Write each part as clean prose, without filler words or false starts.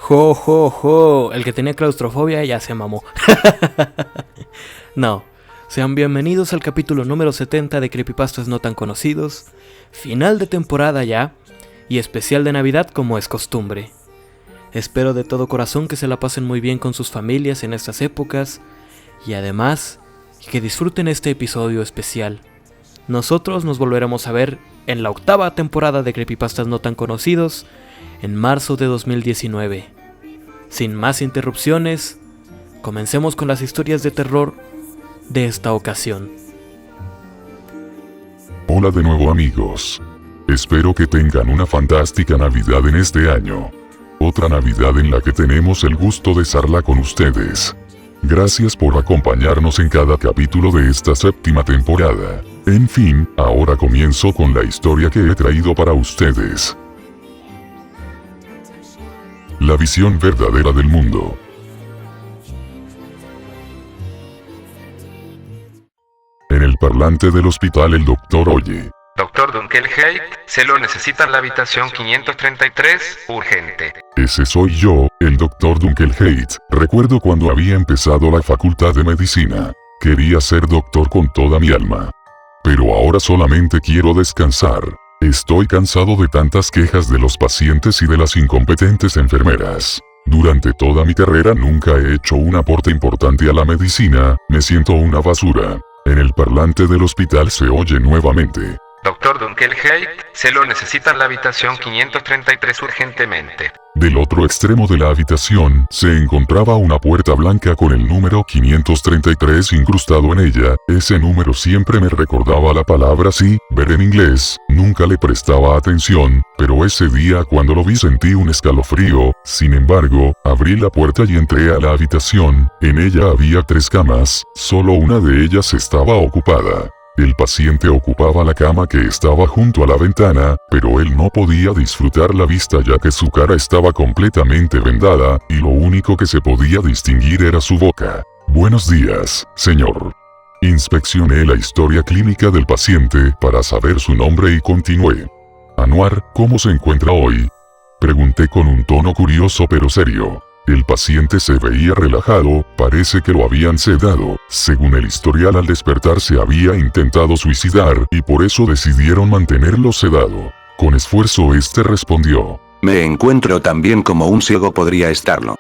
Jo, jo, jo, el que tenía claustrofobia ya se mamó. No, sean bienvenidos al capítulo número 70 de Creepypastas no tan conocidos, final de temporada ya, y especial de Navidad como es costumbre. Espero de todo corazón que se la pasen muy bien con sus familias en estas épocas, y además, que disfruten este episodio especial. Nosotros nos volveremos a ver en la octava temporada de Creepypastas no tan conocidos, en marzo de 2019. Sin más interrupciones, comencemos con las historias de terror de esta ocasión. Hola de nuevo amigos. Espero que tengan una fantástica Navidad en este año. Otra Navidad en la que tenemos el gusto de estarla con ustedes. Gracias por acompañarnos en cada capítulo de esta séptima temporada. En fin, ahora comienzo con la historia que he traído para ustedes. La visión verdadera del mundo. En el parlante del hospital el doctor oye: Doctor Dunkelheit, se lo necesita en la habitación 533, urgente. Ese soy yo, el doctor Dunkelheit. Recuerdo cuando había empezado la facultad de medicina. Quería ser doctor con toda mi alma. Pero ahora solamente quiero descansar. Estoy cansado de tantas quejas de los pacientes y de las incompetentes enfermeras. Durante toda mi carrera nunca he hecho un aporte importante a la medicina, me siento una basura. En el parlante del hospital se oye nuevamente: Doctor Dunkelheit, se lo necesita en la habitación 533 urgentemente. Del otro extremo de la habitación, se encontraba una puerta blanca con el número 533 incrustado en ella. Ese número siempre me recordaba la palabra sí, ver en inglés. Nunca le prestaba atención, pero ese día cuando lo vi sentí un escalofrío. Sin embargo, abrí la puerta y entré a la habitación. En ella había 3 camas, solo una de ellas estaba ocupada. El paciente ocupaba la cama que estaba junto a la ventana, pero él no podía disfrutar la vista ya que su cara estaba completamente vendada, y lo único que se podía distinguir era su boca. Buenos días, señor. Inspeccioné la historia clínica del paciente para saber su nombre y continué. Anuar, ¿cómo se encuentra hoy?, pregunté con un tono curioso pero serio. El paciente se veía relajado, parece que lo habían sedado. Según el historial, al despertar se había intentado suicidar, y por eso decidieron mantenerlo sedado. Con esfuerzo respondió: Me encuentro tan bien como un ciego podría estarlo.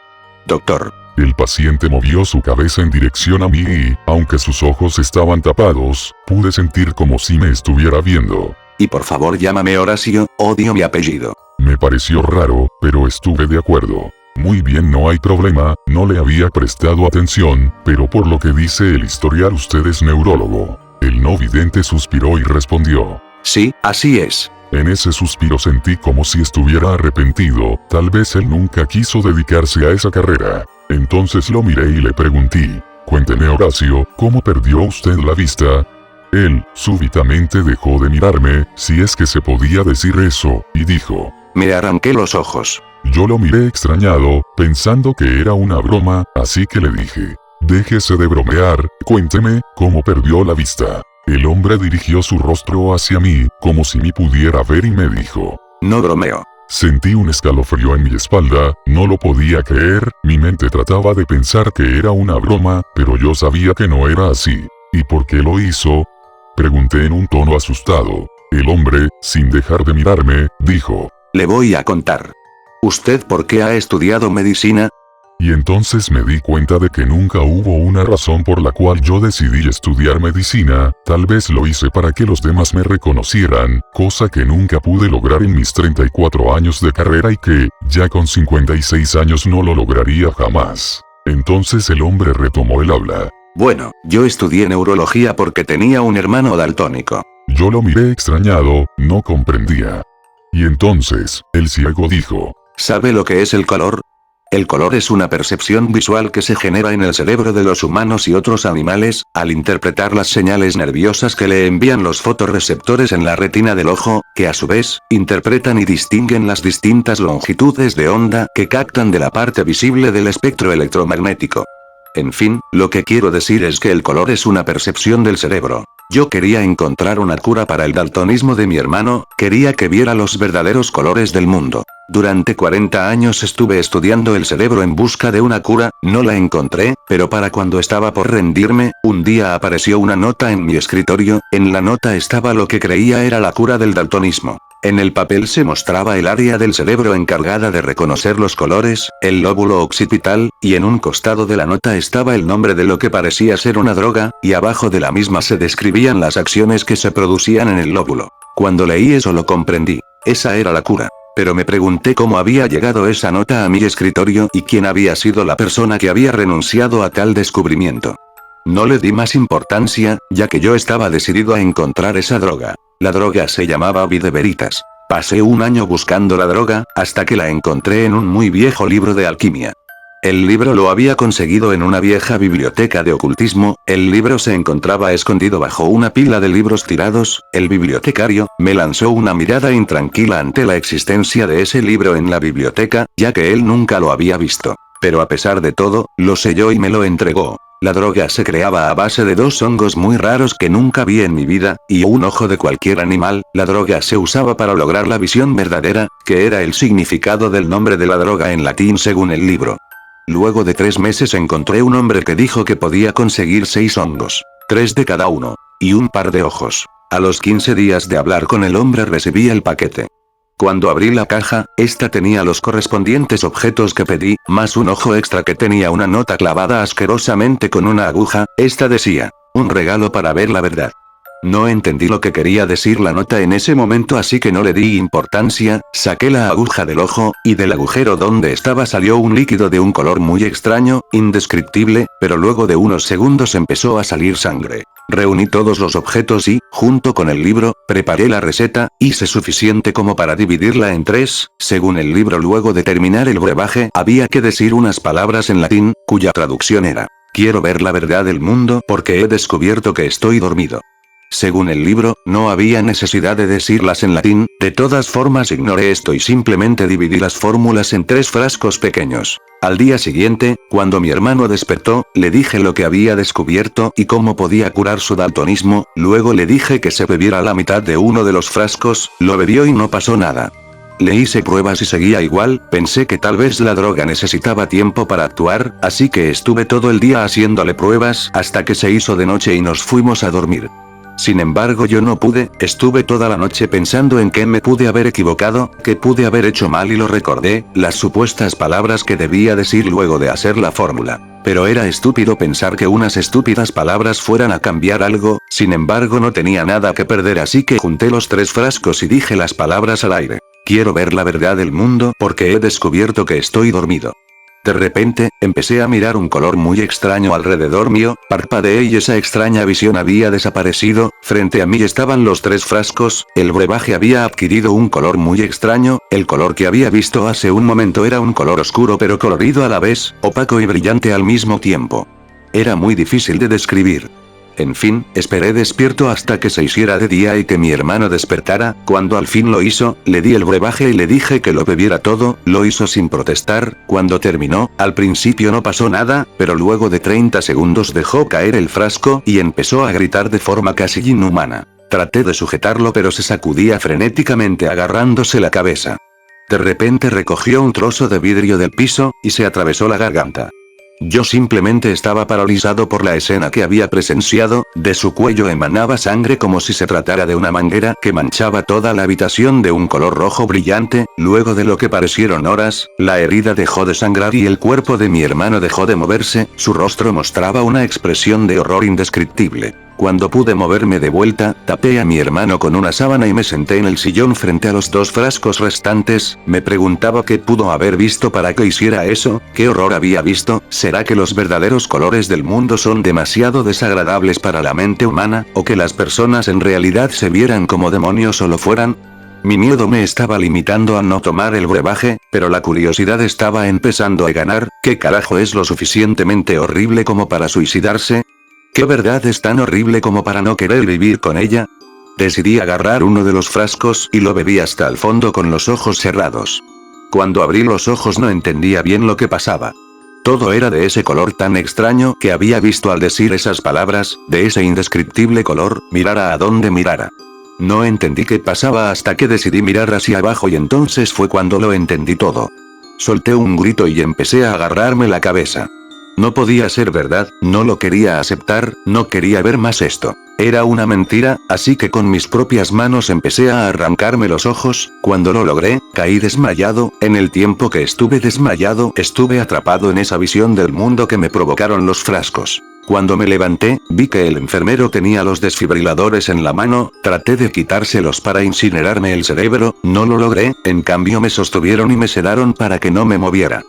Doctor. El paciente movió su cabeza en dirección a mí y, aunque sus ojos estaban tapados, pude sentir como si me estuviera viendo. Y por favor llámame Horacio, odio mi apellido. Me pareció raro, pero estuve de acuerdo. Muy bien, no hay problema, no le había prestado atención, pero por lo que dice el historial usted es neurólogo. El no vidente suspiró y respondió: Sí, así es. En ese suspiro sentí como si estuviera arrepentido, tal vez él nunca quiso dedicarse a esa carrera. Entonces lo miré y le pregunté: Cuénteme Horacio, ¿cómo perdió usted la vista? Él, súbitamente dejó de mirarme, si es que se podía decir eso, y dijo: Me arranqué los ojos. Yo lo miré extrañado, pensando que era una broma, así que le dije: Déjese de bromear, cuénteme, ¿cómo perdió la vista? El hombre dirigió su rostro hacia mí, como si me pudiera ver y me dijo: No bromeo. Sentí un escalofrío en mi espalda, no lo podía creer, mi mente trataba de pensar que era una broma, pero yo sabía que no era así. ¿Y por qué lo hizo?, pregunté en un tono asustado. El hombre, sin dejar de mirarme, dijo: Le voy a contar. ¿Usted por qué ha estudiado medicina? Y entonces me di cuenta de que nunca hubo una razón por la cual yo decidí estudiar medicina. Tal vez lo hice para que los demás me reconocieran, cosa que nunca pude lograr en mis 34 años de carrera y que, ya con 56 años no lo lograría jamás. Entonces el hombre retomó el habla. Bueno, yo estudié neurología porque tenía un hermano daltónico. Yo lo miré extrañado, no comprendía. Y entonces, el ciego dijo: ¿Sabe lo que es el color? El color es una percepción visual que se genera en el cerebro de los humanos y otros animales, al interpretar las señales nerviosas que le envían los fotorreceptores en la retina del ojo, que a su vez, interpretan y distinguen las distintas longitudes de onda que captan de la parte visible del espectro electromagnético. En fin, lo que quiero decir es que el color es una percepción del cerebro. Yo quería encontrar una cura para el daltonismo de mi hermano, quería que viera los verdaderos colores del mundo. Durante 40 años estuve estudiando el cerebro en busca de una cura, no la encontré, pero para cuando estaba por rendirme, un día apareció una nota en mi escritorio, en la nota estaba lo que creía era la cura del daltonismo. En el papel se mostraba el área del cerebro encargada de reconocer los colores, el lóbulo occipital, y en un costado de la nota estaba el nombre de lo que parecía ser una droga, y abajo de la misma se describían las acciones que se producían en el lóbulo. Cuando leí eso lo comprendí. Esa era la cura. Pero me pregunté cómo había llegado esa nota a mi escritorio y quién había sido la persona que había renunciado a tal descubrimiento. No le di más importancia, ya que yo estaba decidido a encontrar esa droga. La droga se llamaba Videveritas. Pasé un año buscando la droga, hasta que la encontré en un muy viejo libro de alquimia. El libro lo había conseguido en una vieja biblioteca de ocultismo, el libro se encontraba escondido bajo una pila de libros tirados, el bibliotecario me lanzó una mirada intranquila ante la existencia de ese libro en la biblioteca, ya que él nunca lo había visto. Pero a pesar de todo, lo selló y me lo entregó. La droga se creaba a base de 2 hongos muy raros que nunca vi en mi vida, y un ojo de cualquier animal. La droga se usaba para lograr la visión verdadera, que era el significado del nombre de la droga en latín según el libro. Luego de 3 meses encontré un hombre que dijo que podía conseguir 6 hongos, 3 de cada uno, y un par de ojos. A los 15 días de hablar con el hombre recibí el paquete. Cuando abrí la caja, esta tenía los correspondientes objetos que pedí, más un ojo extra que tenía una nota clavada asquerosamente con una aguja, esta decía, un regalo para ver la verdad. No entendí lo que quería decir la nota en ese momento, así que no le di importancia, saqué la aguja del ojo, y del agujero donde estaba salió un líquido de un color muy extraño, indescriptible, pero luego de unos segundos empezó a salir sangre. Reuní todos los objetos y, junto con el libro, preparé la receta, hice suficiente como para dividirla en 3, según el libro. Luego de terminar el brebaje, había que decir unas palabras en latín, cuya traducción era, quiero ver la verdad del mundo porque he descubierto que estoy dormido. Según el libro, no había necesidad de decirlas en latín, de todas formas ignoré esto y simplemente dividí las fórmulas en 3 frascos pequeños. Al día siguiente, cuando mi hermano despertó, le dije lo que había descubierto y cómo podía curar su daltonismo, luego le dije que se bebiera la mitad de uno de los frascos, lo bebió y no pasó nada. Le hice pruebas y seguía igual, pensé que tal vez la droga necesitaba tiempo para actuar, así que estuve todo el día haciéndole pruebas hasta que se hizo de noche y nos fuimos a dormir. Sin embargo yo no pude, estuve toda la noche pensando en qué me pude haber equivocado, qué pude haber hecho mal y lo recordé, las supuestas palabras que debía decir luego de hacer la fórmula. Pero era estúpido pensar que unas estúpidas palabras fueran a cambiar algo, sin embargo no tenía nada que perder, así que junté los 3 frascos y dije las palabras al aire. Quiero ver la verdad del mundo porque he descubierto que estoy dormido. De repente, empecé a mirar un color muy extraño alrededor mío, parpadeé y esa extraña visión había desaparecido, frente a mí estaban los 3 frascos, el brebaje había adquirido un color muy extraño, el color que había visto hace un momento era un color oscuro pero colorido a la vez, opaco y brillante al mismo tiempo. Era muy difícil de describir. En fin, esperé despierto hasta que se hiciera de día y que mi hermano despertara. Cuando al fin lo hizo, le di el brebaje y le dije que lo bebiera todo, lo hizo sin protestar. Cuando terminó, al principio no pasó nada, pero luego de 30 segundos dejó caer el frasco y empezó a gritar de forma casi inhumana. Traté de sujetarlo pero se sacudía frenéticamente agarrándose la cabeza. De repente recogió un trozo de vidrio del piso, y se atravesó la garganta. Yo simplemente estaba paralizado por la escena que había presenciado, de su cuello emanaba sangre como si se tratara de una manguera que manchaba toda la habitación de un color rojo brillante. Luego de lo que parecieron horas, la herida dejó de sangrar y el cuerpo de mi hermano dejó de moverse, su rostro mostraba una expresión de horror indescriptible. Cuando pude moverme de vuelta, tapé a mi hermano con una sábana y me senté en el sillón frente a los 2 frascos restantes, me preguntaba qué pudo haber visto para que hiciera eso, qué horror había visto, ¿será que los verdaderos colores del mundo son demasiado desagradables para la mente humana, o que las personas en realidad se vieran como demonios o lo fueran? Mi miedo me estaba limitando a no tomar el brebaje, pero la curiosidad estaba empezando a ganar. ¿Qué carajo es lo suficientemente horrible como para suicidarse? ¿Qué verdad es tan horrible como para no querer vivir con ella? Decidí agarrar uno de los frascos y lo bebí hasta el fondo con los ojos cerrados. Cuando abrí los ojos no entendía bien lo que pasaba. Todo era de ese color tan extraño que había visto al decir esas palabras, de ese indescriptible color, mirara a donde mirara. No entendí qué pasaba hasta que decidí mirar hacia abajo y entonces fue cuando lo entendí todo. Solté un grito y empecé a agarrarme la cabeza. No podía ser verdad, no lo quería aceptar, no quería ver más esto. Era una mentira, así que con mis propias manos empecé a arrancarme los ojos. Cuando lo logré, caí desmayado. En el tiempo que estuve desmayado, estuve atrapado en esa visión del mundo que me provocaron los frascos. Cuando me levanté, vi que el enfermero tenía los desfibriladores en la mano, traté de quitárselos para incinerarme el cerebro, no lo logré, en cambio me sostuvieron y me sedaron para que no me moviera.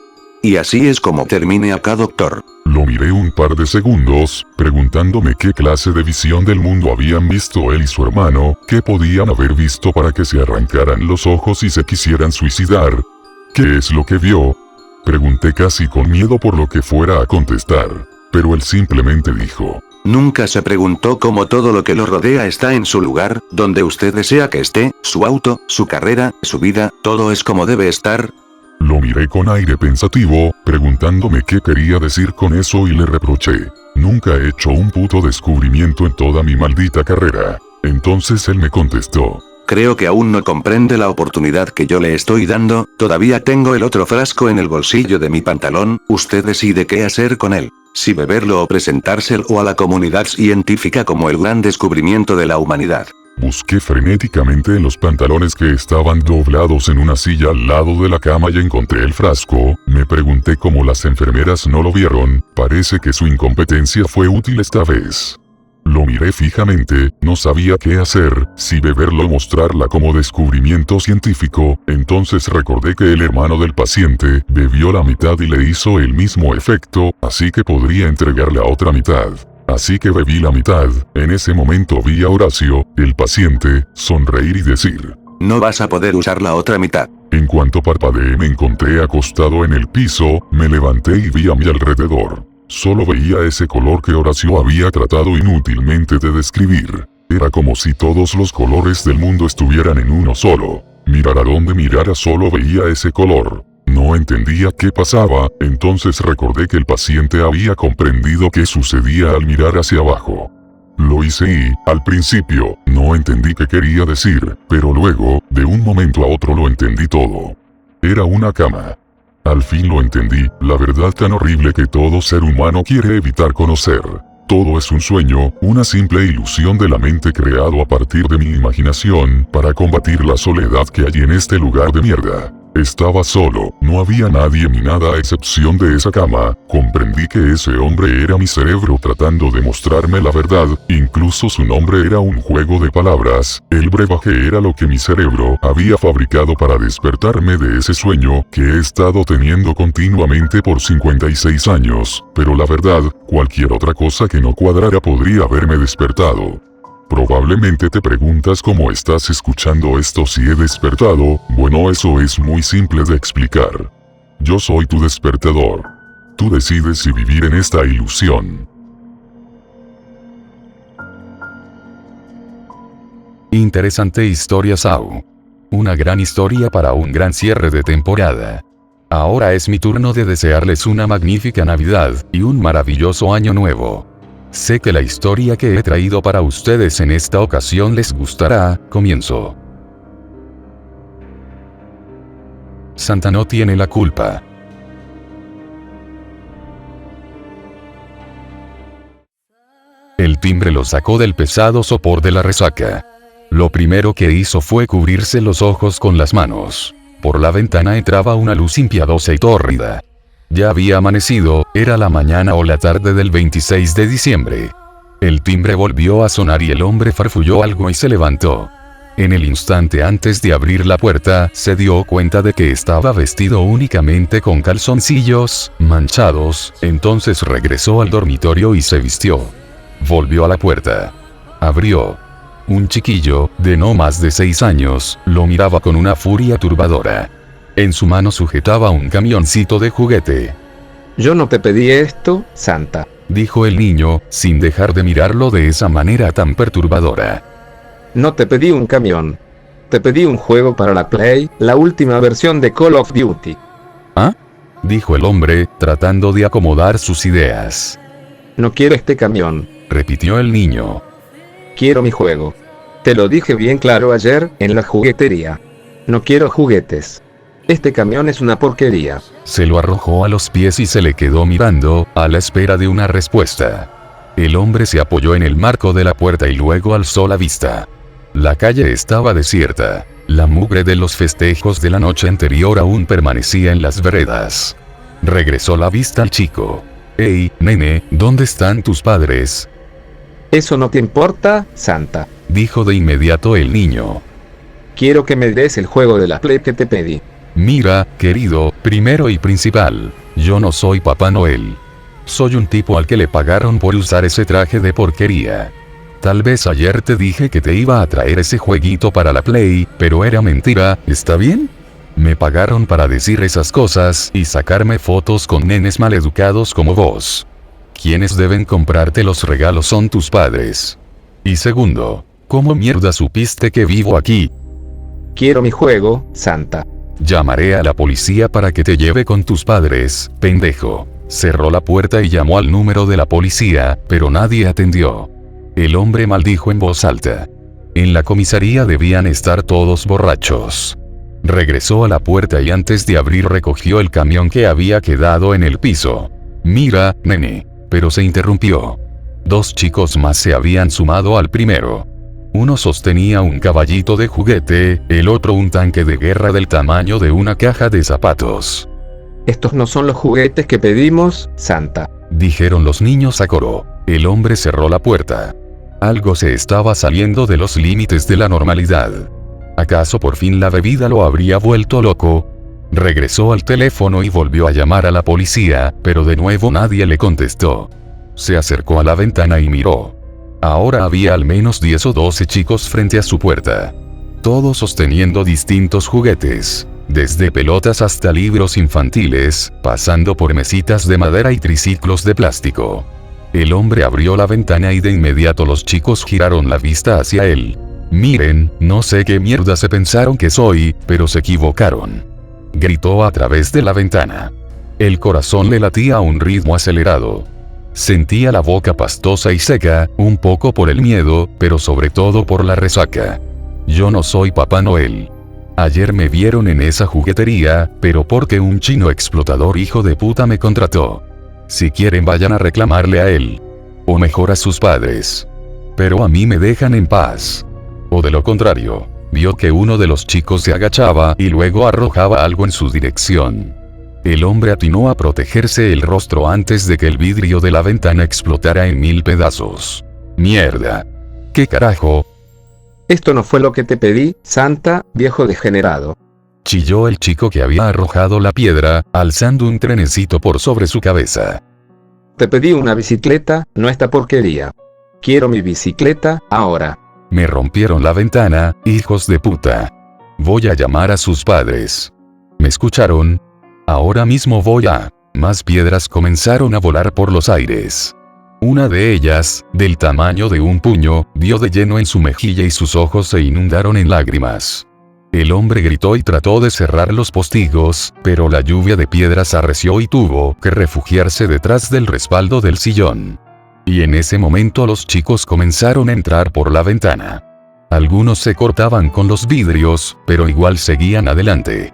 Y así es como terminé acá, doctor. Lo miré un par de segundos, preguntándome qué clase de visión del mundo habían visto él y su hermano, qué podían haber visto para que se arrancaran los ojos y se quisieran suicidar. ¿Qué es lo que vio? Pregunté casi con miedo por lo que fuera a contestar, pero él simplemente dijo: Nunca se preguntó cómo todo lo que lo rodea está en su lugar, donde usted desea que esté, su auto, su carrera, su vida, todo es como debe estar. Lo miré con aire pensativo, preguntándome qué quería decir con eso y le reproché: nunca he hecho un puto descubrimiento en toda mi maldita carrera. Entonces él me contestó: creo que aún no comprende la oportunidad que yo le estoy dando, todavía tengo el otro frasco en el bolsillo de mi pantalón, usted decide qué hacer con él. Si beberlo o presentárselo a la comunidad científica como el gran descubrimiento de la humanidad. Busqué frenéticamente en los pantalones que estaban doblados en una silla al lado de la cama y encontré el frasco. Me pregunté cómo las enfermeras no lo vieron, parece que su incompetencia fue útil esta vez. Lo miré fijamente, no sabía qué hacer, si beberlo o mostrarla como descubrimiento científico. Entonces recordé que el hermano del paciente bebió la mitad y le hizo el mismo efecto, así que podría entregarle la otra mitad. Así que bebí la mitad. En ese momento vi a Horacio, el paciente, sonreír y decir: no vas a poder usar la otra mitad. En cuanto parpadeé me encontré acostado en el piso, me levanté y vi a mi alrededor. Solo veía ese color que Horacio había tratado inútilmente de describir. Era como si todos los colores del mundo estuvieran en uno solo. Mirar a donde mirara solo veía ese color. No entendía qué pasaba, entonces recordé que el paciente había comprendido qué sucedía al mirar hacia abajo. Lo hice y, al principio, no entendí qué quería decir, pero luego, de un momento a otro lo entendí todo. Era una cama. Al fin lo entendí, la verdad tan horrible que todo ser humano quiere evitar conocer. Todo es un sueño, una simple ilusión de la mente creado a partir de mi imaginación, para combatir la soledad que hay en este lugar de mierda. Estaba solo, no había nadie ni nada a excepción de esa cama. Comprendí que ese hombre era mi cerebro tratando de mostrarme la verdad, incluso su nombre era un juego de palabras. El brebaje era lo que mi cerebro había fabricado para despertarme de ese sueño que he estado teniendo continuamente por 56 años, pero la verdad, cualquier otra cosa que no cuadrara podría haberme despertado. Probablemente te preguntas cómo estás escuchando esto si he despertado. Bueno, eso es muy simple de explicar. Yo soy tu despertador. Tú decides si vivir en esta ilusión. Interesante historia, Sao. Una gran historia para un gran cierre de temporada. Ahora es mi turno de desearles una magnífica Navidad y un maravilloso Año Nuevo. Sé que la historia que he traído para ustedes en esta ocasión les gustará. Comienzo. Santa no tiene la culpa. El timbre lo sacó del pesado sopor de la resaca. Lo primero que hizo fue cubrirse los ojos con las manos. Por la ventana entraba una luz impiedosa y tórrida. Ya había amanecido, era la mañana o la tarde del 26 de diciembre. El timbre volvió a sonar y el hombre farfulló algo y se levantó. En el instante antes de abrir la puerta, se dio cuenta de que estaba vestido únicamente con calzoncillos manchados, entonces regresó al dormitorio y se vistió. Volvió a la puerta. Abrió. Un chiquillo, de no más de 6 años, lo miraba con una furia turbadora. En su mano sujetaba un camioncito de juguete. Yo no te pedí esto, Santa, dijo el niño, sin dejar de mirarlo de esa manera tan perturbadora. No te pedí un camión. Te pedí un juego para la Play, la última versión de Call of Duty. ¿Ah? dijo el hombre, tratando de acomodar sus ideas. No quiero este camión. Repitió el niño. Quiero mi juego. Te lo dije bien claro ayer, en la juguetería. No quiero juguetes. Este camión es una porquería. Se lo arrojó a los pies y se le quedó mirando, a la espera de una respuesta. El hombre se apoyó en el marco de la puerta y luego alzó la vista. La calle estaba desierta. La mugre de los festejos de la noche anterior aún permanecía en las veredas. Regresó la vista al chico. «Hey, nene, ¿dónde están tus padres?», Eso no te importa, Santa. dijo de inmediato el niño. Quiero que me des el juego de la Play que te pedí. Mira, querido, primero y principal, yo no soy Papá Noel. Soy un tipo al que le pagaron por usar ese traje de porquería. Tal vez ayer te dije que te iba a traer ese jueguito para la Play, pero era mentira, ¿está bien? Me pagaron para decir esas cosas y sacarme fotos con nenes maleducados como vos. Quienes deben comprarte los regalos son tus padres. Y segundo, ¿cómo mierda supiste que vivo aquí? Quiero mi juego, Santa. Llamaré a la policía para que te lleve con tus padres, pendejo. Cerró la puerta y llamó al número de la policía, pero nadie atendió. El hombre maldijo en voz alta. En la comisaría debían estar todos borrachos. Regresó a la puerta y antes de abrir recogió el camión que había quedado en el piso. Mira, nene. Pero se interrumpió. Dos chicos más se habían sumado al primero. Uno sostenía un caballito de juguete, el otro un tanque de guerra del tamaño de una caja de zapatos. Estos no son los juguetes que pedimos, Santa. Dijeron los niños a coro. El hombre cerró la puerta. Algo se estaba saliendo de los límites de la normalidad. ¿Acaso por fin la bebida lo habría vuelto loco? Regresó al teléfono y volvió a llamar a la policía, pero de nuevo nadie le contestó. Se acercó a la ventana y miró. Ahora había al menos 10 o 12 chicos frente a su puerta. Todos sosteniendo distintos juguetes, desde pelotas hasta libros infantiles, pasando por mesitas de madera y triciclos de plástico. El hombre abrió la ventana y de inmediato los chicos giraron la vista hacia él. Miren, no sé qué mierda se pensaron que soy, pero se equivocaron. Gritó a través de la ventana. El corazón le latía a un ritmo acelerado. Sentía la boca pastosa y seca, un poco por el miedo, pero sobre todo por la resaca. Yo no soy Papá Noel. Ayer me vieron en esa juguetería, pero porque un chino explotador hijo de puta me contrató. Si quieren vayan a reclamarle a él. O mejor a sus padres. Pero a mí me dejan en paz. O de lo contrario, vio que uno de los chicos se agachaba y luego arrojaba algo en su dirección. El hombre atinó a protegerse el rostro antes de que el vidrio de la ventana explotara en 1000 pedazos. ¡Mierda! ¿Qué carajo? Esto no fue lo que te pedí, Santa, viejo degenerado. Chilló el chico que había arrojado la piedra, alzando un trenecito por sobre su cabeza. Te pedí una bicicleta, no esta porquería. Quiero mi bicicleta, ahora. Me rompieron la ventana, hijos de puta. Voy a llamar a sus padres. ¿Me escucharon? Ahora mismo voy a... Más piedras comenzaron a volar por los aires. Una de ellas, del tamaño de un puño, dio de lleno en su mejilla y sus ojos se inundaron en lágrimas. El hombre gritó y trató de cerrar los postigos, pero la lluvia de piedras arreció y tuvo que refugiarse detrás del respaldo del sillón. Y en ese momento los chicos comenzaron a entrar por la ventana. Algunos se cortaban con los vidrios, pero igual seguían adelante.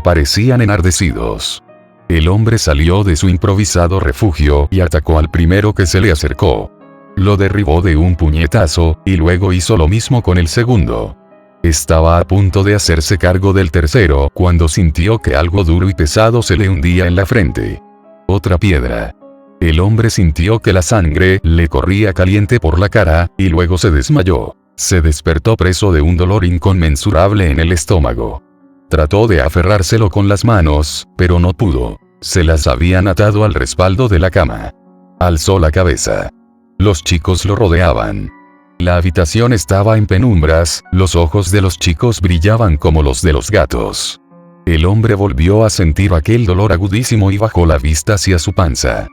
Parecían enardecidos. El hombre salió de su improvisado refugio y atacó al primero que se le acercó. Lo derribó de un puñetazo, y luego hizo lo mismo con el segundo. Estaba a punto de hacerse cargo del tercero cuando sintió que algo duro y pesado se le hundía en la frente. Otra piedra. El hombre sintió que la sangre le corría caliente por la cara, y luego se desmayó. Se despertó preso de un dolor inconmensurable en el estómago. Trató de aferrárselo con las manos, pero no pudo. Se las habían atado al respaldo de la cama. Alzó la cabeza. Los chicos lo rodeaban. La habitación estaba en penumbras, los ojos de los chicos brillaban como los de los gatos. El hombre volvió a sentir aquel dolor agudísimo y bajó la vista hacia su panza.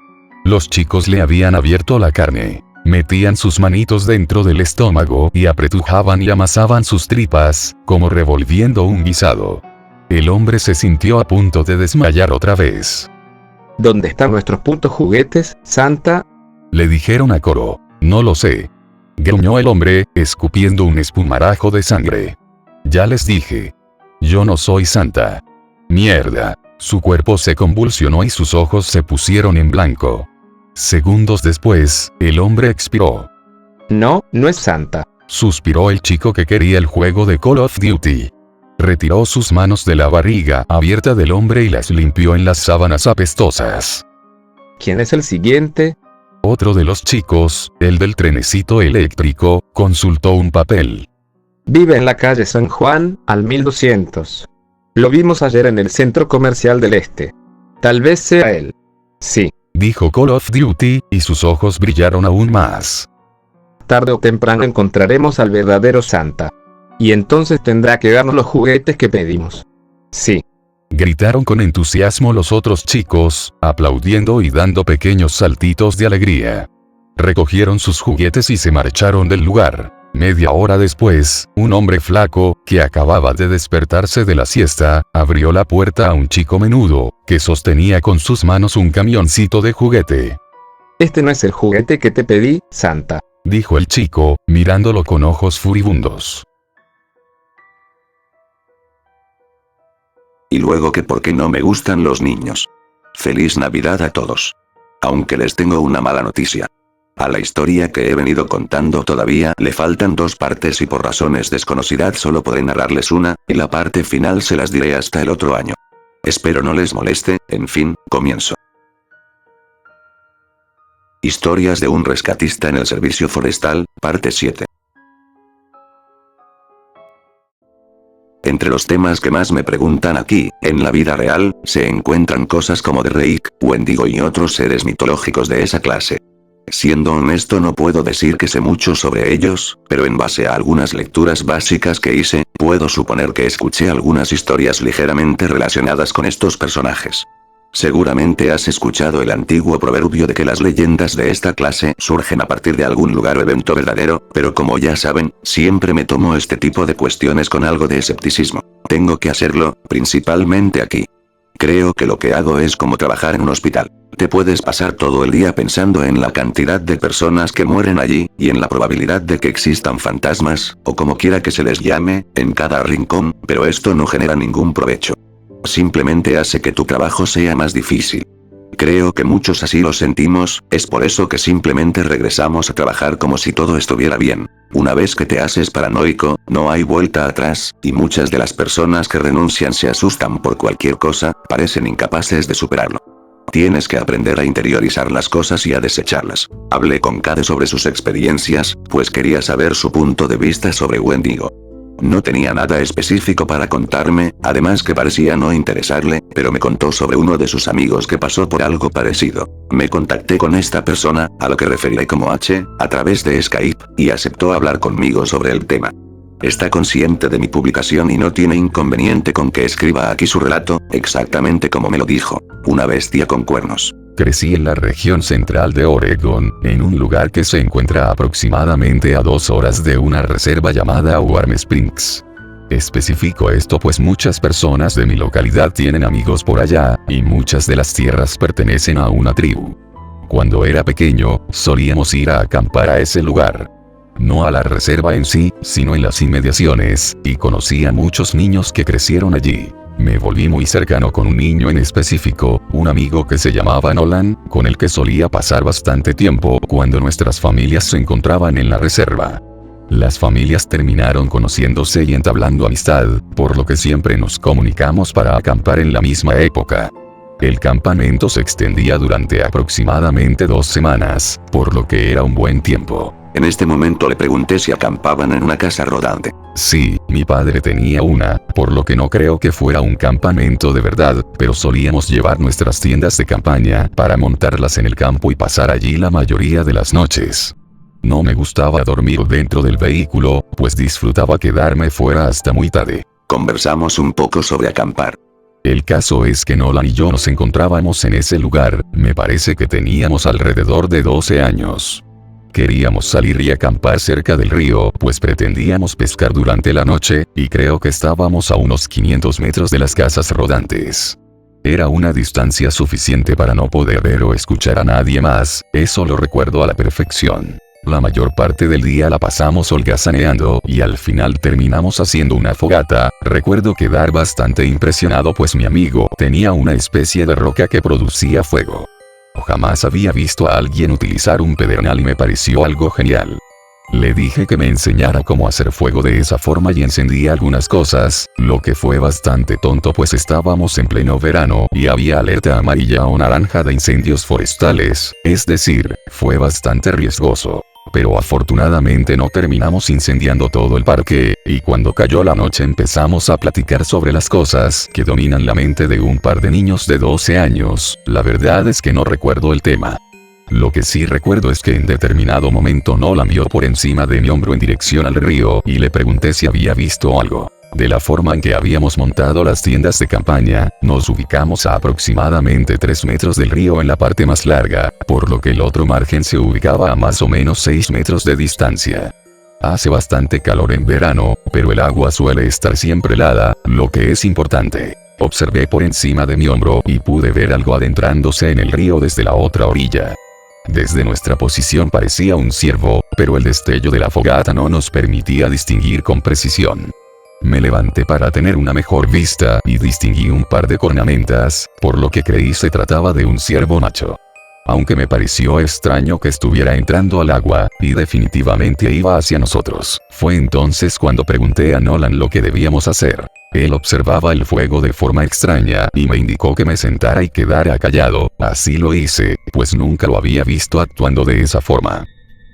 Los chicos le habían abierto la carne. Metían sus manitos dentro del estómago y apretujaban y amasaban sus tripas, como revolviendo un guisado. El hombre se sintió a punto de desmayar otra vez. ¿Dónde están nuestros putos juguetes, Santa? Le dijeron a coro. No lo sé. Gruñó el hombre, escupiendo un espumarajo de sangre. Ya les dije. Yo no soy Santa. Mierda. Su cuerpo se convulsionó y sus ojos se pusieron en blanco. Segundos después, el hombre expiró. No, no es Santa. Suspiró el chico que quería el juego de Call of Duty. Retiró sus manos de la barriga abierta del hombre y las limpió en las sábanas apestosas. ¿Quién es el siguiente? Otro de los chicos, el del trenecito eléctrico, consultó un papel. Vive en la calle San Juan, al 1200. Lo vimos ayer en el centro comercial del este. Tal vez sea él. Sí. Dijo Call of Duty, y sus ojos brillaron aún más. Tarde o temprano encontraremos al verdadero Santa. Y entonces tendrá que darnos los juguetes que pedimos. Sí. Gritaron con entusiasmo los otros chicos, aplaudiendo y dando pequeños saltitos de alegría. Recogieron sus juguetes y se marcharon del lugar. Media hora después, un hombre flaco, que acababa de despertarse de la siesta, abrió la puerta a un chico menudo, que sostenía con sus manos un camioncito de juguete. Este no es el juguete que te pedí, Santa. Dijo el chico, mirándolo con ojos furibundos. Y luego que por qué no me gustan los niños. Feliz Navidad a todos. Aunque les tengo una mala noticia. A la historia que he venido contando todavía le faltan 2 partes y por razones desconocidas solo podré narrarles una, y la parte final se las diré hasta el otro año. Espero no les moleste, en fin, comienzo. Historias de un rescatista en el servicio forestal, parte 7. Entre los temas que más me preguntan aquí, en la vida real, se encuentran cosas como Drake, Wendigo y otros seres mitológicos de esa clase. Siendo honesto no puedo decir que sé mucho sobre ellos, pero en base a algunas lecturas básicas que hice, puedo suponer que escuché algunas historias ligeramente relacionadas con estos personajes. Seguramente has escuchado el antiguo proverbio de que las leyendas de esta clase surgen a partir de algún lugar o evento verdadero, pero como ya saben, siempre me tomo este tipo de cuestiones con algo de escepticismo. Tengo que hacerlo, principalmente aquí. Creo que lo que hago es como trabajar en un hospital. Te puedes pasar todo el día pensando en la cantidad de personas que mueren allí, y en la probabilidad de que existan fantasmas, o como quiera que se les llame, en cada rincón, pero esto no genera ningún provecho. Simplemente hace que tu trabajo sea más difícil. Creo que muchos así lo sentimos, es por eso que simplemente regresamos a trabajar como si todo estuviera bien. Una vez que te haces paranoico, no hay vuelta atrás, y muchas de las personas que renuncian se asustan por cualquier cosa, parecen incapaces de superarlo. Tienes que aprender a interiorizar las cosas y a desecharlas. Hablé con Cade sobre sus experiencias, pues quería saber su punto de vista sobre Wendigo. No tenía nada específico para contarme, además que parecía no interesarle, pero me contó sobre uno de sus amigos que pasó por algo parecido. Me contacté con esta persona, a lo que referiré como H, a través de Skype, y aceptó hablar conmigo sobre el tema. Está consciente de mi publicación y no tiene inconveniente con que escriba aquí su relato, exactamente como me lo dijo. Una bestia con cuernos. Crecí en la región central de Oregon, en un lugar que se encuentra aproximadamente a 2 horas de una reserva llamada Warm Springs. Especifico esto pues muchas personas de mi localidad tienen amigos por allá, y muchas de las tierras pertenecen a una tribu. Cuando era pequeño, solíamos ir a acampar a ese lugar. No a la reserva en sí, sino en las inmediaciones, y conocí a muchos niños que crecieron allí. Me volví muy cercano con un niño en específico, un amigo que se llamaba Nolan, con el que solía pasar bastante tiempo cuando nuestras familias se encontraban en la reserva. Las familias terminaron conociéndose y entablando amistad, por lo que siempre nos comunicamos para acampar en la misma época. El campamento se extendía durante aproximadamente 2 semanas, por lo que era un buen tiempo. En este momento le pregunté si acampaban en una casa rodante. Sí, mi padre tenía una, por lo que no creo que fuera un campamento de verdad, pero solíamos llevar nuestras tiendas de campaña para montarlas en el campo y pasar allí la mayoría de las noches. No me gustaba dormir dentro del vehículo, pues disfrutaba quedarme fuera hasta muy tarde. Conversamos un poco sobre acampar. El caso es que Nolan y yo nos encontrábamos en ese lugar, me parece que teníamos alrededor de 12 años. Queríamos salir y acampar cerca del río, pues pretendíamos pescar durante la noche, y creo que estábamos a unos 500 metros de las casas rodantes. Era una distancia suficiente para no poder ver o escuchar a nadie más, eso lo recuerdo a la perfección. La mayor parte del día la pasamos holgazaneando y al final terminamos haciendo una fogata. Recuerdo quedar bastante impresionado pues mi amigo tenía una especie de roca que producía fuego. Jamás había visto a alguien utilizar un pedernal y me pareció algo genial. Le dije que me enseñara cómo hacer fuego de esa forma y encendí algunas cosas, lo que fue bastante tonto pues estábamos en pleno verano y había alerta amarilla o naranja de incendios forestales, es decir, fue bastante riesgoso. Pero afortunadamente no terminamos incendiando todo el parque, y cuando cayó la noche empezamos a platicar sobre las cosas que dominan la mente de un par de niños de 12 años, la verdad es que no recuerdo el tema. Lo que sí recuerdo es que en determinado momento Nolan vio por encima de mi hombro en dirección al río y le pregunté si había visto algo. De la forma en que habíamos montado las tiendas de campaña, nos ubicamos a aproximadamente 3 metros del río en la parte más larga, por lo que el otro margen se ubicaba a más o menos 6 metros de distancia. Hace bastante calor en verano, pero el agua suele estar siempre helada, lo que es importante. Observé por encima de mi hombro y pude ver algo adentrándose en el río desde la otra orilla. Desde nuestra posición parecía un ciervo, pero el destello de la fogata no nos permitía distinguir con precisión. Me levanté para tener una mejor vista y distinguí un par de cornamentas, por lo que creí se trataba de un ciervo macho. Aunque me pareció extraño que estuviera entrando al agua, y definitivamente iba hacia nosotros. Fue entonces cuando pregunté a Nolan lo que debíamos hacer. Él observaba el fuego de forma extraña y me indicó que me sentara y quedara callado. Así lo hice, pues nunca lo había visto actuando de esa forma.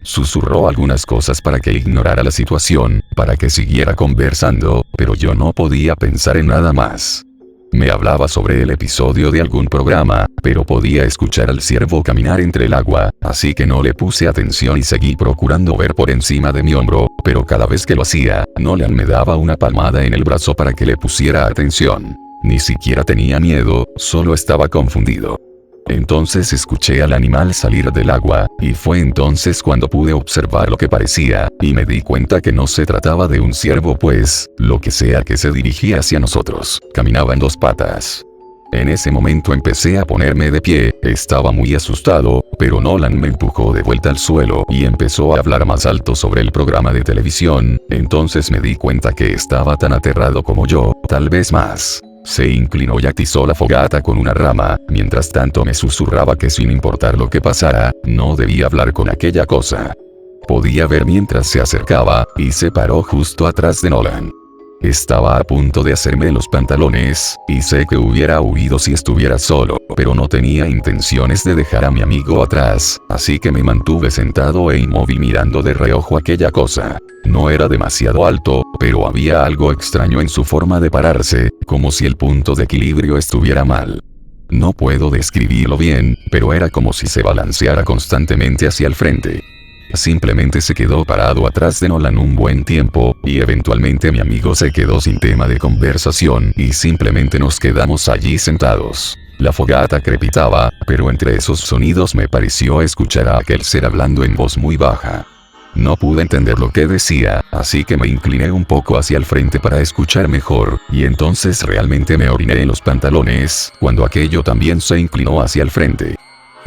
Susurró algunas cosas para que ignorara la situación, para que siguiera conversando, pero yo no podía pensar en nada más. Me hablaba sobre el episodio de algún programa, pero podía escuchar al ciervo caminar entre el agua, así que no le puse atención y seguí procurando ver por encima de mi hombro, pero cada vez que lo hacía, Nolan me daba una palmada en el brazo para que le pusiera atención. Ni siquiera tenía miedo, solo estaba confundido. Entonces escuché al animal salir del agua, y fue entonces cuando pude observar lo que parecía, y me di cuenta que no se trataba de un ciervo pues, lo que sea que se dirigía hacia nosotros, caminaba en 2 patas. En ese momento empecé a ponerme de pie, estaba muy asustado, pero Nolan me empujó de vuelta al suelo y empezó a hablar más alto sobre el programa de televisión, entonces me di cuenta que estaba tan aterrado como yo, tal vez más. Se inclinó y atizó la fogata con una rama, mientras tanto me susurraba que sin importar lo que pasara, no debía hablar con aquella cosa. Podía ver mientras se acercaba, y se paró justo atrás de Nolan. Estaba a punto de hacerme los pantalones, y sé que hubiera huido si estuviera solo, pero no tenía intenciones de dejar a mi amigo atrás, así que me mantuve sentado e inmóvil mirando de reojo aquella cosa. No era demasiado alto, pero había algo extraño en su forma de pararse, como si el punto de equilibrio estuviera mal. No puedo describirlo bien, pero era como si se balanceara constantemente hacia el frente. Simplemente se quedó parado atrás de Nolan un buen tiempo, y eventualmente mi amigo se quedó sin tema de conversación y simplemente nos quedamos allí sentados. La fogata crepitaba, pero entre esos sonidos me pareció escuchar a aquel ser hablando en voz muy baja. No pude entender lo que decía, así que me incliné un poco hacia el frente para escuchar mejor, y entonces realmente me oriné en los pantalones, cuando aquello también se inclinó hacia el frente.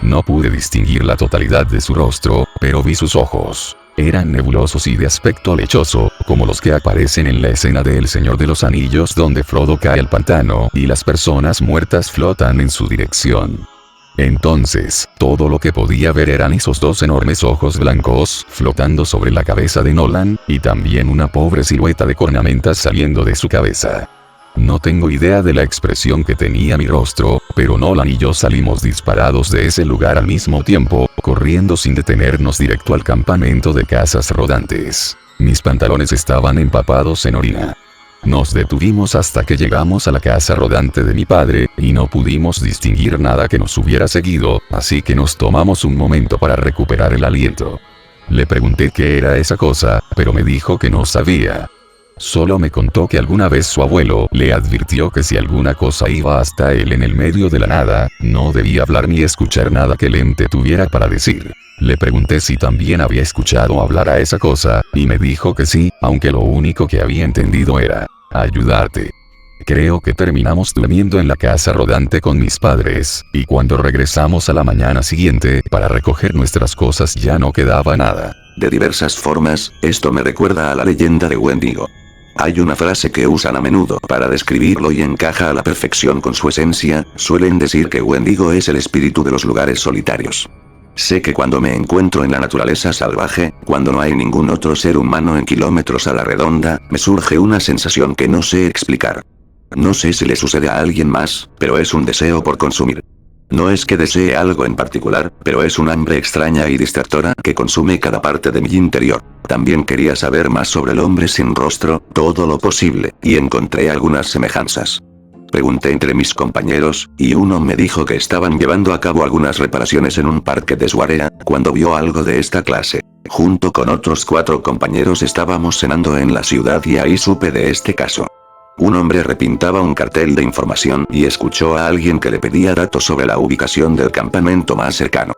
No pude distinguir la totalidad de su rostro, pero vi sus ojos. Eran nebulosos y de aspecto lechoso, como los que aparecen en la escena de El Señor de los Anillos donde Frodo cae al pantano y las personas muertas flotan en su dirección. Entonces, todo lo que podía ver eran esos 2 enormes ojos blancos flotando sobre la cabeza de Nolan, y también una pobre silueta de cornamentas saliendo de su cabeza. No tengo idea de la expresión que tenía mi rostro, pero Nolan y yo salimos disparados de ese lugar al mismo tiempo, corriendo sin detenernos directo al campamento de casas rodantes. Mis pantalones estaban empapados en orina. Nos detuvimos hasta que llegamos a la casa rodante de mi padre, y no pudimos distinguir nada que nos hubiera seguido, así que nos tomamos un momento para recuperar el aliento. Le pregunté qué era esa cosa, pero me dijo que no sabía. Solo me contó que alguna vez su abuelo le advirtió que si alguna cosa iba hasta él en el medio de la nada, no debía hablar ni escuchar nada que el ente tuviera para decir. Le pregunté si también había escuchado hablar a esa cosa, y me dijo que sí, aunque lo único que había entendido era ayudarte. Creo que terminamos durmiendo en la casa rodante con mis padres, y cuando regresamos a la mañana siguiente para recoger nuestras cosas ya no quedaba nada. De diversas formas, esto me recuerda a la leyenda de Wendigo. Hay una frase que usan a menudo para describirlo y encaja a la perfección con su esencia. Suelen decir que Wendigo es el espíritu de los lugares solitarios. Sé que cuando me encuentro en la naturaleza salvaje, cuando no hay ningún otro ser humano en kilómetros a la redonda, me surge una sensación que no sé explicar. No sé si le sucede a alguien más, pero es un deseo por consumir. No es que desee algo en particular, pero es un hambre extraña y distractora que consume cada parte de mi interior. También quería saber más sobre el hombre sin rostro, todo lo posible, y encontré algunas semejanzas. Pregunté entre mis compañeros, y uno me dijo que estaban llevando a cabo algunas reparaciones en un parque de Suarea, cuando vio algo de esta clase. Junto con otros 4 compañeros estábamos cenando en la ciudad y ahí supe de este caso. Un hombre repintaba un cartel de información y escuchó a alguien que le pedía datos sobre la ubicación del campamento más cercano.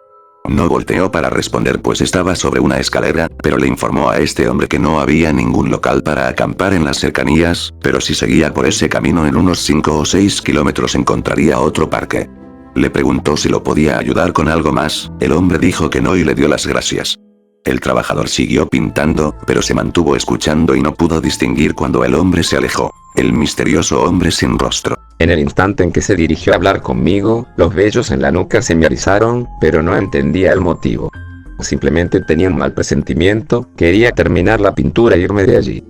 No volteó para responder pues estaba sobre una escalera, pero le informó a este hombre que no había ningún local para acampar en las cercanías, pero si seguía por ese camino en unos 5 o 6 kilómetros encontraría otro parque. Le preguntó si lo podía ayudar con algo más, el hombre dijo que no y le dio las gracias. El trabajador siguió pintando, pero se mantuvo escuchando y no pudo distinguir cuando el hombre se alejó. El misterioso hombre sin rostro. En el instante en que se dirigió a hablar conmigo, los vellos en la nuca se me erizaron, pero no entendía el motivo. Simplemente tenía un mal presentimiento, quería terminar la pintura e irme de allí.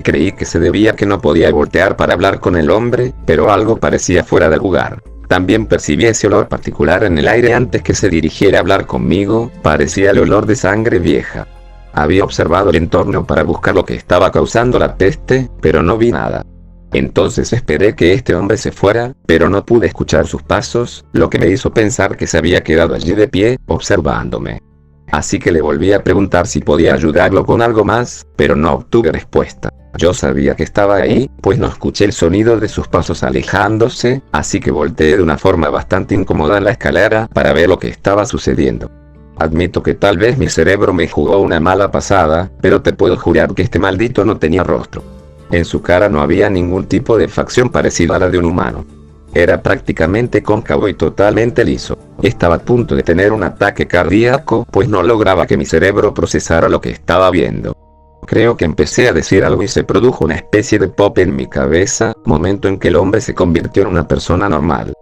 Creí que se debía a que no podía voltear para hablar con el hombre, pero algo parecía fuera de lugar. También percibí ese olor particular en el aire antes que se dirigiera a hablar conmigo, parecía el olor de sangre vieja. Había observado el entorno para buscar lo que estaba causando la peste, pero no vi nada. Entonces esperé que este hombre se fuera, pero no pude escuchar sus pasos, lo que me hizo pensar que se había quedado allí de pie, observándome. Así que le volví a preguntar si podía ayudarlo con algo más, pero no obtuve respuesta. Yo sabía que estaba ahí, pues no escuché el sonido de sus pasos alejándose, así que volteé de una forma bastante incómoda en la escalera para ver lo que estaba sucediendo. Admito que tal vez mi cerebro me jugó una mala pasada, pero te puedo jurar que este maldito no tenía rostro. En su cara no había ningún tipo de facción parecida a la de un humano. Era prácticamente cóncavo y totalmente liso. Estaba a punto de tener un ataque cardíaco, pues no lograba que mi cerebro procesara lo que estaba viendo. Creo que empecé a decir algo y se produjo una especie de pop en mi cabeza, momento en que el hombre se convirtió en una persona normal.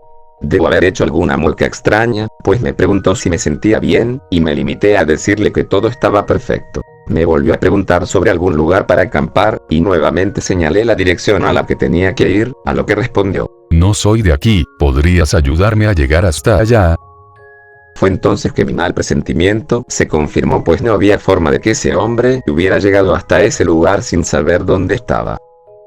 Debo haber hecho alguna mueca extraña, pues me preguntó si me sentía bien, y me limité a decirle que todo estaba perfecto. Me volvió a preguntar sobre algún lugar para acampar, y nuevamente señalé la dirección a la que tenía que ir, a lo que respondió: No soy de aquí, ¿podrías ayudarme a llegar hasta allá? Fue entonces que mi mal presentimiento se confirmó, pues no había forma de que ese hombre hubiera llegado hasta ese lugar sin saber dónde estaba.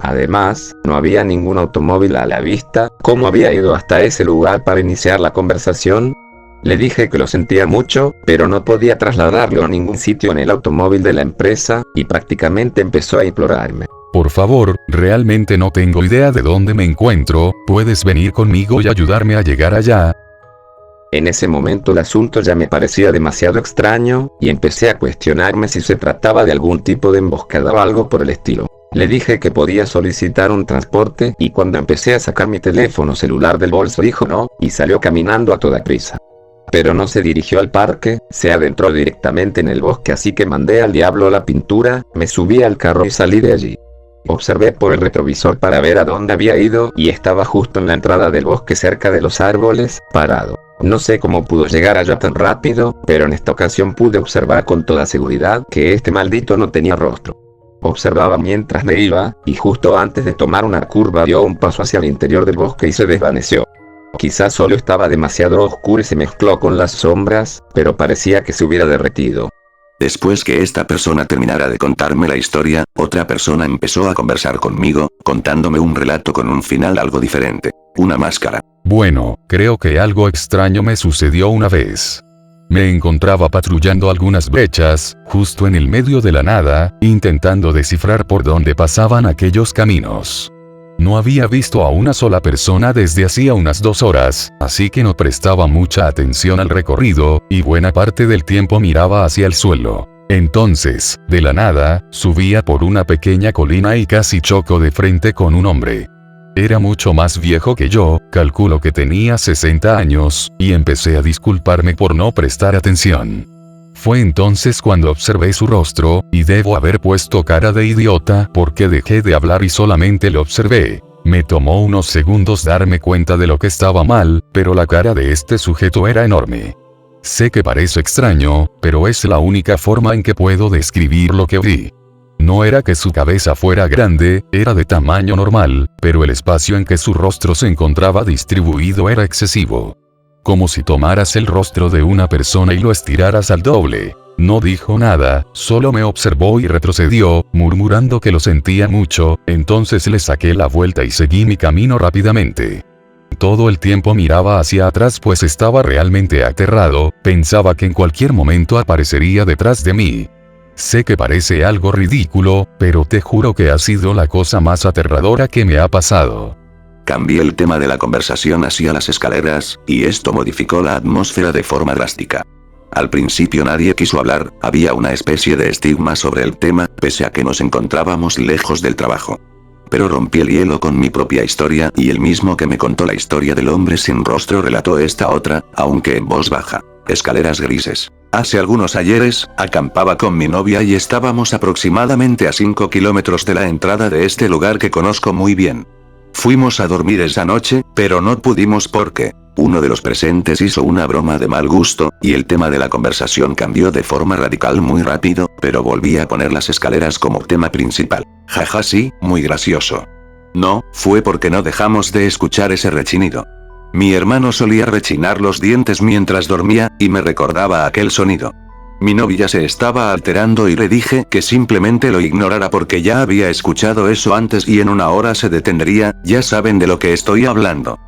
Además, no había ningún automóvil a la vista. ¿Cómo había ido hasta ese lugar para iniciar la conversación? Le dije que lo sentía mucho, pero no podía trasladarlo a ningún sitio en el automóvil de la empresa, y prácticamente empezó a implorarme: Por favor, realmente no tengo idea de dónde me encuentro, ¿puedes venir conmigo y ayudarme a llegar allá? En ese momento el asunto ya me parecía demasiado extraño, y empecé a cuestionarme si se trataba de algún tipo de emboscada o algo por el estilo. Le dije que podía solicitar un transporte, y cuando empecé a sacar mi teléfono celular del bolso dijo no, y salió caminando a toda prisa. Pero no se dirigió al parque, se adentró directamente en el bosque, así que mandé al diablo la pintura, me subí al carro y salí de allí. Observé por el retrovisor para ver a dónde había ido, y estaba justo en la entrada del bosque cerca de los árboles, parado. No sé cómo pudo llegar allá tan rápido, pero en esta ocasión pude observar con toda seguridad que este maldito no tenía rostro. Observaba mientras me iba, y justo antes de tomar una curva dio un paso hacia el interior del bosque y se desvaneció. Quizás solo estaba demasiado oscuro y se mezcló con las sombras, pero parecía que se hubiera derretido. Después que esta persona terminara de contarme la historia, otra persona empezó a conversar conmigo, contándome un relato con un final algo diferente. Una máscara. Bueno, creo que algo extraño me sucedió una vez. Me encontraba patrullando algunas brechas, justo en el medio de la nada, intentando descifrar por dónde pasaban aquellos caminos. No había visto a una sola persona desde hacía unas 2 horas, así que no prestaba mucha atención al recorrido, y buena parte del tiempo miraba hacia el suelo. Entonces, de la nada, subía por una pequeña colina y casi chocó de frente con un hombre. Era mucho más viejo que yo, calculo que tenía 60 años, y empecé a disculparme por no prestar atención. Fue entonces cuando observé su rostro, y debo haber puesto cara de idiota porque dejé de hablar y solamente lo observé. Me tomó unos segundos darme cuenta de lo que estaba mal, pero la cara de este sujeto era enorme. Sé que parece extraño, pero es la única forma en que puedo describir lo que vi. No era que su cabeza fuera grande, era de tamaño normal, pero el espacio en que su rostro se encontraba distribuido era excesivo. Como si tomaras el rostro de una persona y lo estiraras al doble. No dijo nada, solo me observó y retrocedió, murmurando que lo sentía mucho, entonces le saqué la vuelta y seguí mi camino rápidamente. Todo el tiempo miraba hacia atrás pues estaba realmente aterrado, pensaba que en cualquier momento aparecería detrás de mí. Sé que parece algo ridículo, pero te juro que ha sido la cosa más aterradora que me ha pasado. Cambié el tema de la conversación hacia las escaleras, y esto modificó la atmósfera de forma drástica. Al principio nadie quiso hablar, había una especie de estigma sobre el tema, pese a que nos encontrábamos lejos del trabajo. Pero rompí el hielo con mi propia historia y el mismo que me contó la historia del hombre sin rostro relató esta otra, aunque en voz baja. Escaleras grises. Hace algunos ayeres, acampaba con mi novia y estábamos aproximadamente a 5 kilómetros de la entrada de este lugar que conozco muy bien. Fuimos a dormir esa noche, pero no pudimos porque uno de los presentes hizo una broma de mal gusto, y el tema de la conversación cambió de forma radical muy rápido, pero volví a poner las escaleras como tema principal. Jaja sí, muy gracioso. No, fue porque no dejamos de escuchar ese rechinido. Mi hermano solía rechinar los dientes mientras dormía, y me recordaba aquel sonido. Mi novia se estaba alterando y le dije que simplemente lo ignorara porque ya había escuchado eso antes y en una hora se detendría, ya saben de lo que estoy hablando.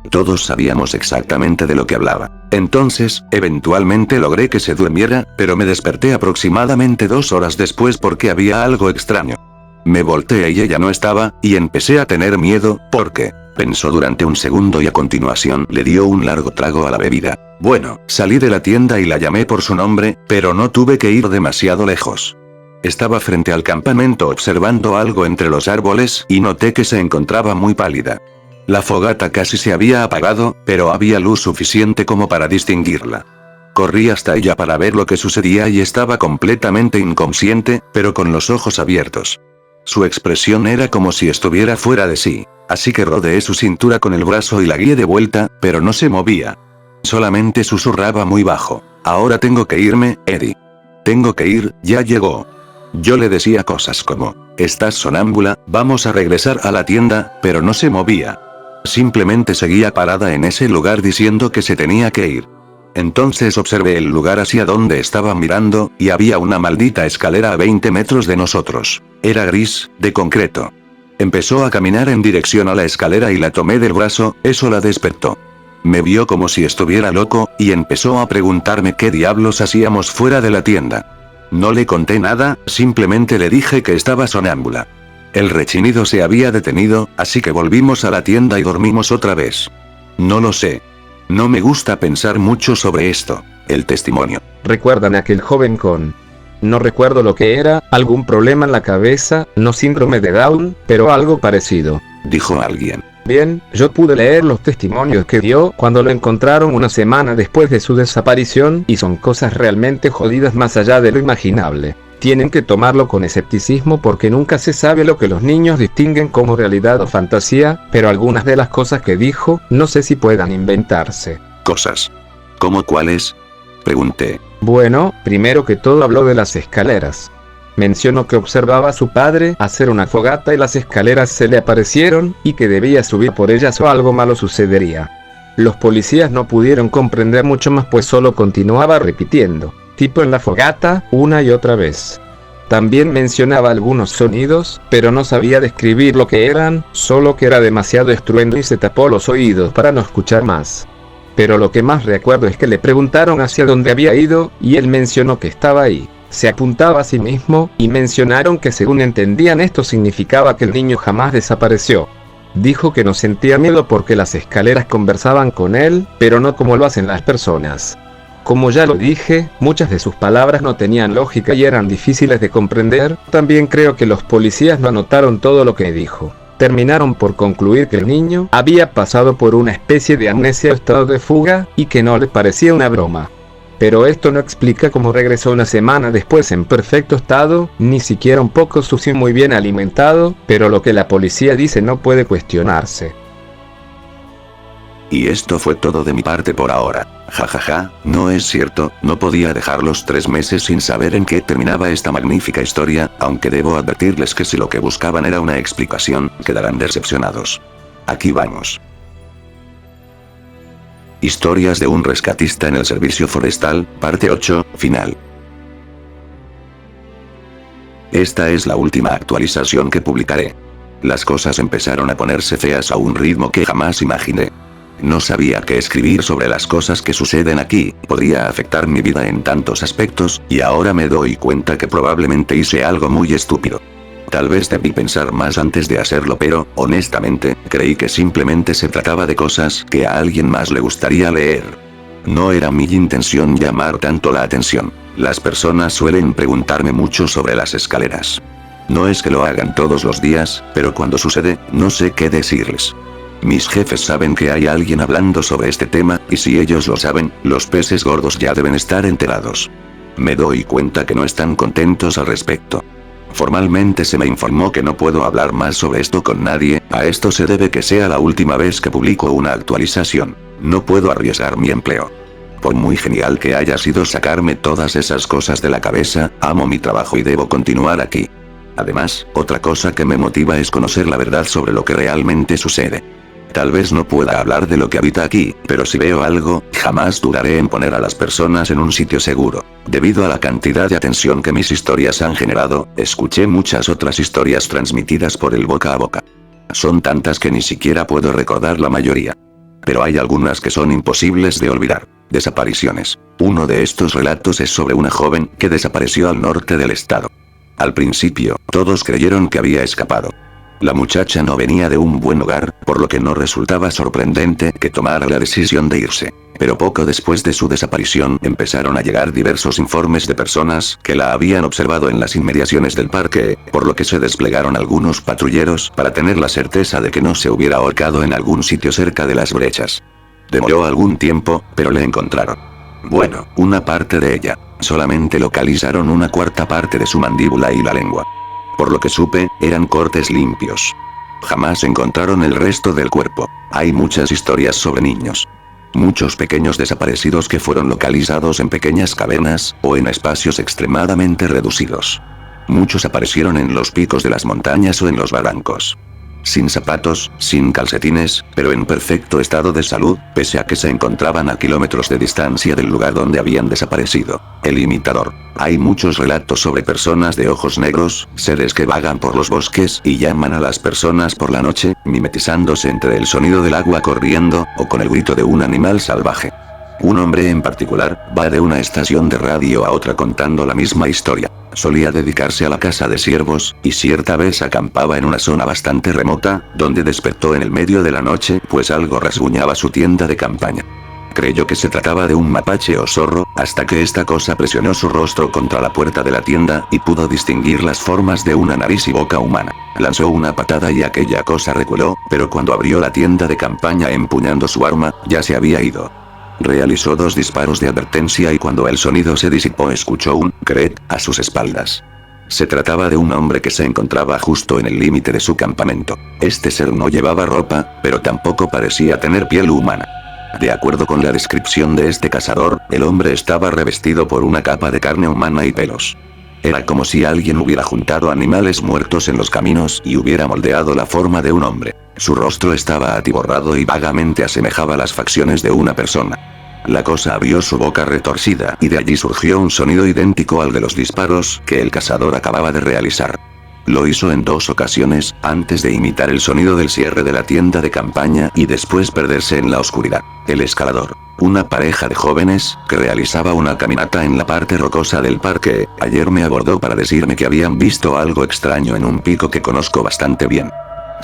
Todos sabíamos exactamente de lo que hablaba. Entonces, eventualmente logré que se durmiera, pero me desperté aproximadamente 2 horas después porque había algo extraño. Me volteé y ella no estaba, y empecé a tener miedo, porque pensó durante un segundo y a continuación le dio un largo trago a la bebida. Bueno, salí de la tienda y la llamé por su nombre, pero no tuve que ir demasiado lejos. Estaba frente al campamento observando algo entre los árboles y noté que se encontraba muy pálida. La fogata casi se había apagado, pero había luz suficiente como para distinguirla. Corrí hasta ella para ver lo que sucedía y estaba completamente inconsciente, pero con los ojos abiertos. Su expresión era como si estuviera fuera de sí, así que rodeé su cintura con el brazo y la guié de vuelta, pero no se movía. Solamente susurraba muy bajo. Ahora tengo que irme, Eddie. Tengo que ir, ya llegó. Yo le decía cosas como, estás sonámbula, vamos a regresar a la tienda, pero no se movía. Simplemente seguía parada en ese lugar diciendo que se tenía que ir. Entonces observé el lugar hacia donde estaba mirando, y había una maldita escalera a 20 metros de nosotros. Era gris, de concreto. Empezó a caminar en dirección a la escalera y la tomé del brazo, eso la despertó. Me vio como si estuviera loco, y empezó a preguntarme qué diablos hacíamos fuera de la tienda. No le conté nada, simplemente le dije que estaba sonámbula. El rechinido se había detenido, así que volvimos a la tienda y dormimos otra vez. No lo sé. No me gusta pensar mucho sobre esto. El testimonio. ¿Recuerdan a aquel joven con... No recuerdo lo que era, algún problema en la cabeza, no síndrome de Down, pero algo parecido? Dijo alguien. Bien, yo pude leer los testimonios que dio cuando lo encontraron una semana después de su desaparición y son cosas realmente jodidas más allá de lo imaginable. Tienen que tomarlo con escepticismo porque nunca se sabe lo que los niños distinguen como realidad o fantasía, pero algunas de las cosas que dijo, no sé si puedan inventarse. Cosas. ¿Cómo cuáles? Pregunté. Bueno, primero que todo habló de las escaleras. Mencionó que observaba a su padre hacer una fogata y las escaleras se le aparecieron, y que debía subir por ellas o algo malo sucedería. Los policías no pudieron comprender mucho más pues solo continuaba repitiendo, tipo en la fogata, una y otra vez. También mencionaba algunos sonidos, pero no sabía describir lo que eran, solo que era demasiado estruendo y se tapó los oídos para no escuchar más. Pero lo que más recuerdo es que le preguntaron hacia dónde había ido, y él mencionó que estaba ahí. Se apuntaba a sí mismo, y mencionaron que según entendían esto significaba que el niño jamás desapareció. Dijo que no sentía miedo porque las escaleras conversaban con él, pero no como lo hacen las personas. Como ya lo dije, muchas de sus palabras no tenían lógica y eran difíciles de comprender. También creo que los policías no anotaron todo lo que dijo. terminaron por concluir que el niño había pasado por una especie de amnesia o estado de fuga, y que no le parecía una broma. Pero esto no explica cómo regresó una semana después en perfecto estado, ni siquiera un poco sucio y muy bien alimentado, pero lo que la policía dice no puede cuestionarse. Y esto fue todo de mi parte por ahora. Jajaja, no es cierto, no podía dejar los 3 meses sin saber en qué terminaba esta magnífica historia, aunque debo advertirles que si lo que buscaban era una explicación, quedarán decepcionados. Aquí vamos. Historias de un rescatista en el servicio forestal, parte 8, final. Esta es la última actualización que publicaré. Las cosas empezaron a ponerse feas a un ritmo que jamás imaginé. No sabía qué escribir sobre las cosas que suceden aquí, podría afectar mi vida en tantos aspectos, y ahora me doy cuenta que probablemente hice algo muy estúpido. Tal vez debí pensar más antes de hacerlo, pero, honestamente, creí que simplemente se trataba de cosas que a alguien más le gustaría leer. No era mi intención llamar tanto la atención. Las personas suelen preguntarme mucho sobre las escaleras. No es que lo hagan todos los días, pero cuando sucede, no sé qué decirles. Mis jefes saben que hay alguien hablando sobre este tema, y si ellos lo saben, los peces gordos ya deben estar enterados. Me doy cuenta que no están contentos al respecto. Formalmente se me informó que no puedo hablar más sobre esto con nadie, a esto se debe que sea la última vez que publico una actualización. No puedo arriesgar mi empleo. Por muy genial que haya sido sacarme todas esas cosas de la cabeza, amo mi trabajo y debo continuar aquí. Además, otra cosa que me motiva es conocer la verdad sobre lo que realmente sucede. Tal vez no pueda hablar de lo que habita aquí, pero si veo algo, jamás dudaré en poner a las personas en un sitio seguro. Debido a la cantidad de atención que mis historias han generado, escuché muchas otras historias transmitidas por el boca a boca. Son tantas que ni siquiera puedo recordar la mayoría. Pero hay algunas que son imposibles de olvidar. Desapariciones. Uno de estos relatos es sobre una joven que desapareció al norte del estado. Al principio, todos creyeron que había escapado. La muchacha no venía de un buen hogar, por lo que no resultaba sorprendente que tomara la decisión de irse. Pero poco después de su desaparición empezaron a llegar diversos informes de personas que la habían observado en las inmediaciones del parque, por lo que se desplegaron algunos patrulleros para tener la certeza de que no se hubiera ahorcado en algún sitio cerca de las brechas. Demoró algún tiempo, pero le encontraron. Bueno, una parte de ella. Solamente localizaron una cuarta parte de su mandíbula y la lengua. Por lo que supe, eran cortes limpios. Jamás encontraron el resto del cuerpo. Hay muchas historias sobre niños. Muchos pequeños desaparecidos que fueron localizados en pequeñas cavernas, o en espacios extremadamente reducidos. Muchos aparecieron en los picos de las montañas o en los barrancos. Sin zapatos, sin calcetines, pero en perfecto estado de salud, pese a que se encontraban a kilómetros de distancia del lugar donde habían desaparecido. El imitador. Hay muchos relatos sobre personas de ojos negros, seres que vagan por los bosques y llaman a las personas por la noche, mimetizándose entre el sonido del agua corriendo, o con el grito de un animal salvaje. Un hombre en particular, va de una estación de radio a otra contando la misma historia. Solía dedicarse a la caza de ciervos, y cierta vez acampaba en una zona bastante remota, donde despertó en el medio de la noche, pues algo rasguñaba su tienda de campaña. Creyó que se trataba de un mapache o zorro, hasta que esta cosa presionó su rostro contra la puerta de la tienda, y pudo distinguir las formas de una nariz y boca humana. Lanzó una patada y aquella cosa reculó, pero cuando abrió la tienda de campaña empuñando su arma, ya se había ido. Realizó 2 disparos de advertencia y cuando el sonido se disipó escuchó un "cret" a sus espaldas. Se trataba de un hombre que se encontraba justo en el límite de su campamento. Este ser no llevaba ropa, pero tampoco parecía tener piel humana. De acuerdo con la descripción de este cazador, el hombre estaba revestido por una capa de carne humana y pelos. Era como si alguien hubiera juntado animales muertos en los caminos y hubiera moldeado la forma de un hombre. Su rostro estaba atiborrado y vagamente asemejaba las facciones de una persona. La cosa abrió su boca retorcida y de allí surgió un sonido idéntico al de los disparos que el cazador acababa de realizar. Lo hizo en 2 ocasiones, antes de imitar el sonido del cierre de la tienda de campaña y después perderse en la oscuridad. El escalador. Una pareja de jóvenes, que realizaba una caminata en la parte rocosa del parque, ayer me abordó para decirme que habían visto algo extraño en un pico que conozco bastante bien.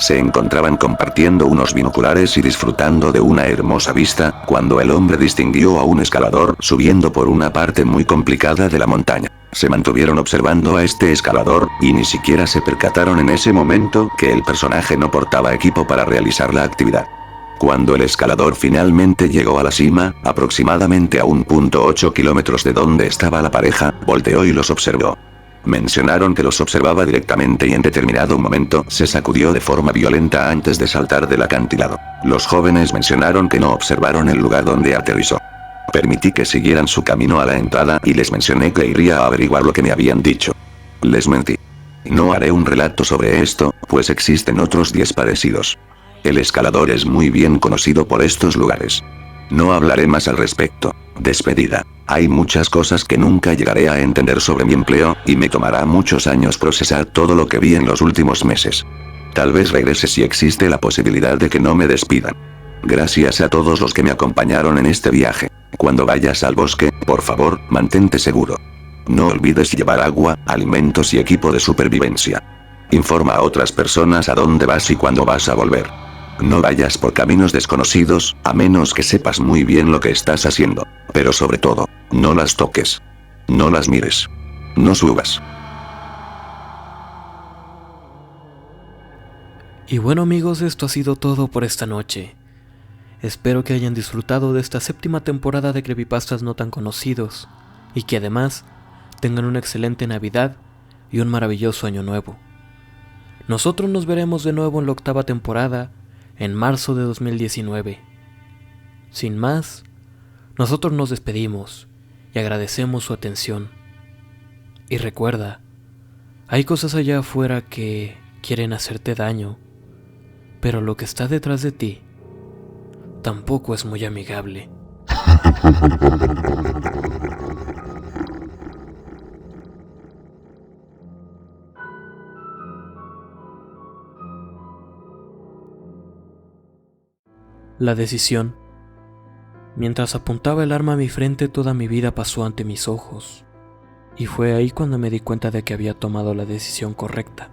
Se encontraban compartiendo unos binoculares y disfrutando de una hermosa vista, cuando el hombre distinguió a un escalador subiendo por una parte muy complicada de la montaña. Se mantuvieron observando a este escalador, y ni siquiera se percataron en ese momento que el personaje no portaba equipo para realizar la actividad. Cuando el escalador finalmente llegó a la cima, aproximadamente a 1.8 kilómetros de donde estaba la pareja, volteó y los observó. Mencionaron que los observaba directamente y en determinado momento se sacudió de forma violenta antes de saltar del acantilado. Los jóvenes mencionaron que no observaron el lugar donde aterrizó. Permití que siguieran su camino a la entrada y les mencioné que iría a averiguar lo que me habían dicho. Les mentí. No haré un relato sobre esto, pues existen otros 10 parecidos. El escalador es muy bien conocido por estos lugares. No hablaré más al respecto. Despedida. Hay muchas cosas que nunca llegaré a entender sobre mi empleo, y me tomará muchos años procesar todo lo que vi en los últimos meses. Tal vez regrese si existe la posibilidad de que no me despidan. Gracias a todos los que me acompañaron en este viaje. Cuando vayas al bosque, por favor, mantente seguro. No olvides llevar agua, alimentos y equipo de supervivencia. Informa a otras personas a dónde vas y cuándo vas a volver. No vayas por caminos desconocidos, a menos que sepas muy bien lo que estás haciendo. Pero sobre todo, no las toques. No las mires. No subas. Y bueno amigos, esto ha sido todo por esta noche. Espero que hayan disfrutado de esta 7ª temporada de Creepypastas no tan conocidos, y que además tengan una excelente Navidad y un maravilloso Año Nuevo. Nosotros nos veremos de nuevo en la 8ª temporada, en marzo de 2019. Sin más, nosotros nos despedimos y agradecemos su atención. Y recuerda, hay cosas allá afuera que quieren hacerte daño, pero lo que está detrás de ti tampoco es muy amigable. La decisión. Mientras apuntaba el arma a mi frente, toda mi vida pasó ante mis ojos, y fue ahí cuando me di cuenta de que había tomado la decisión correcta.